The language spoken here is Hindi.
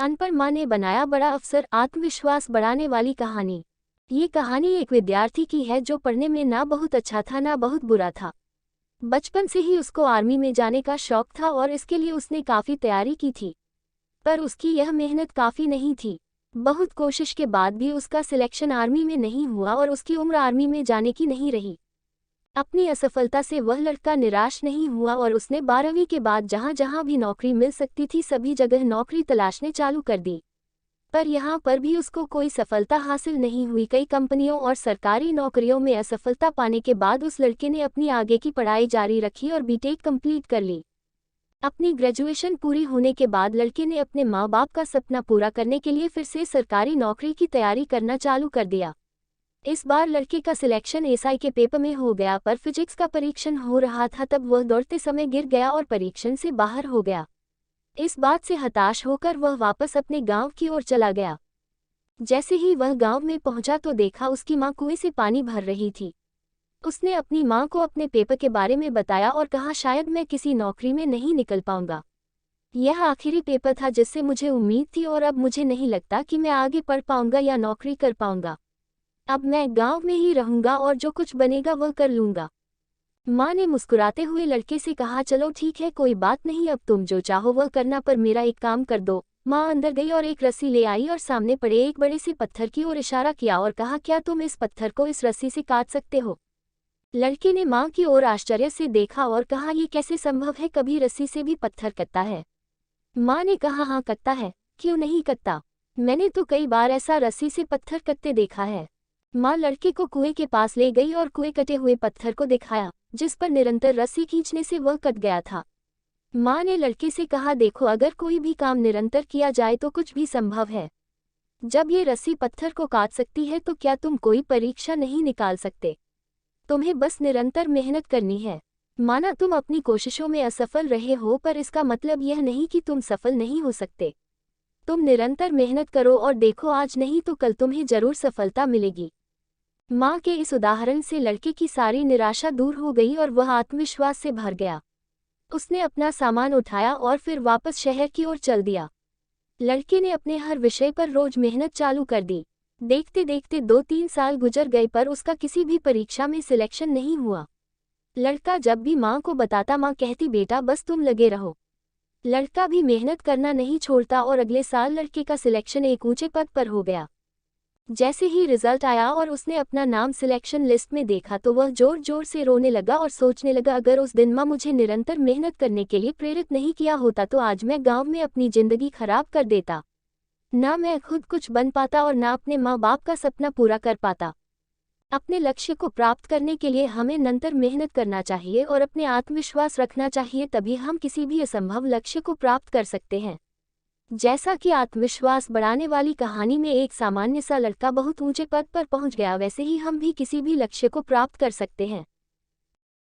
अनपढ़ माँ ने बनाया बड़ा अफसर, आत्मविश्वास बढ़ाने वाली कहानी। ये कहानी एक विद्यार्थी की है जो पढ़ने में ना बहुत अच्छा था ना बहुत बुरा था। बचपन से ही उसको आर्मी में जाने का शौक था और इसके लिए उसने काफ़ी तैयारी की थी। पर उसकी यह मेहनत काफ़ी नहीं थी। बहुत कोशिश के बाद भी उसका सिलेक्शन आर्मी में नहीं हुआ और उसकी उम्र आर्मी में जाने की नहीं रही। अपनी असफलता से वह लड़का निराश नहीं हुआ और उसने 12वीं के बाद जहाँ जहाँ भी नौकरी मिल सकती थी सभी जगह नौकरी तलाशने चालू कर दी। पर यहाँ पर भी उसको कोई सफलता हासिल नहीं हुई। कई कंपनियों और सरकारी नौकरियों में असफलता पाने के बाद उस लड़के ने अपनी आगे की पढ़ाई जारी रखी और बीटेक कंप्लीट कर ली। अपनी ग्रेजुएशन पूरी होने के बाद लड़के ने अपने माँ बाप का सपना पूरा करने के लिए फिर से सरकारी नौकरी की तैयारी करना चालू कर दिया। इस बार लड़के का सिलेक्शन एसआई के पेपर में हो गया, पर फिजिक्स का परीक्षण हो रहा था तब वह दौड़ते समय गिर गया और परीक्षण से बाहर हो गया। इस बात से हताश होकर वह वापस अपने गांव की ओर चला गया। जैसे ही वह गांव में पहुंचा तो देखा उसकी मां कुएं से पानी भर रही थी। उसने अपनी मां को अपने पेपर के बारे में बताया और कहा, शायद मैं किसी नौकरी में नहीं निकल पाऊंगा। यह आखिरी पेपर था जिससे मुझे उम्मीद थी और अब मुझे नहीं लगता कि मैं आगे पढ़ पाऊंगा या नौकरी कर पाऊंगा। अब मैं गांव में ही रहूंगा और जो कुछ बनेगा वह कर लूंगा। माँ ने मुस्कुराते हुए लड़के से कहा, चलो ठीक है, कोई बात नहीं, अब तुम जो चाहो वह करना, पर मेरा एक काम कर दो। माँ अंदर गई और एक रस्सी ले आई और सामने पड़े एक बड़े से पत्थर की ओर इशारा किया और कहा, क्या तुम इस पत्थर को इस रस्सी से काट सकते हो? लड़के ने माँ की ओर आश्चर्य से देखा और कहा, ये कैसे संभव है, कभी रस्सी से भी पत्थर कटता है? माँ ने कहा, हाँ कटता है, क्यों नहीं कटता, मैंने तो कई बार ऐसा रस्सी से पत्थर कटते देखा है। माँ लड़के को कुएं के पास ले गई और कुएं कटे हुए पत्थर को दिखाया, जिस पर निरंतर रस्सी खींचने से वह कट गया था। माँ ने लड़के से कहा, देखो, अगर कोई भी काम निरंतर किया जाए तो कुछ भी संभव है। जब ये रस्सी पत्थर को काट सकती है तो क्या तुम कोई परीक्षा नहीं निकाल सकते? तुम्हें बस निरंतर मेहनत करनी है। माना तुम अपनी कोशिशों में असफल रहे हो, पर इसका मतलब यह नहीं कि तुम सफल नहीं हो सकते। तुम निरंतर मेहनत करो और देखो, आज नहीं तो कल तुम्हें जरूर सफलता मिलेगी। माँ के इस उदाहरण से लड़के की सारी निराशा दूर हो गई और वह आत्मविश्वास से भर गया। उसने अपना सामान उठाया और फिर वापस शहर की ओर चल दिया। लड़के ने अपने हर विषय पर रोज मेहनत चालू कर दी। देखते देखते 2-3 साल गुजर गए, पर उसका किसी भी परीक्षा में सिलेक्शन नहीं हुआ। लड़का जब भी माँ को बताता, माँ कहती, बेटा बस तुम लगे रहो। लड़का भी मेहनत करना नहीं छोड़ता और अगले साल लड़के का सिलेक्शन एक ऊंचे पद पर हो गया। जैसे ही रिजल्ट आया और उसने अपना नाम सिलेक्शन लिस्ट में देखा तो वह जोर जोर से रोने लगा और सोचने लगा, अगर उस दिन माँ मुझे निरंतर मेहनत करने के लिए प्रेरित नहीं किया होता तो आज मैं गांव में अपनी जिंदगी खराब कर देता। ना मैं खुद कुछ बन पाता और ना अपने माँ बाप का सपना पूरा कर पाता। अपने लक्ष्य को प्राप्त करने के लिए हमें निरंतर मेहनत करना चाहिए और अपने आत्मविश्वास रखना चाहिए, तभी हम किसी भी असंभव लक्ष्य को प्राप्त कर सकते हैं। जैसा कि आत्मविश्वास बढ़ाने वाली कहानी में एक सामान्य सा लड़का बहुत ऊंचे पद पर पहुंच गया, वैसे ही हम भी किसी भी लक्ष्य को प्राप्त कर सकते हैं।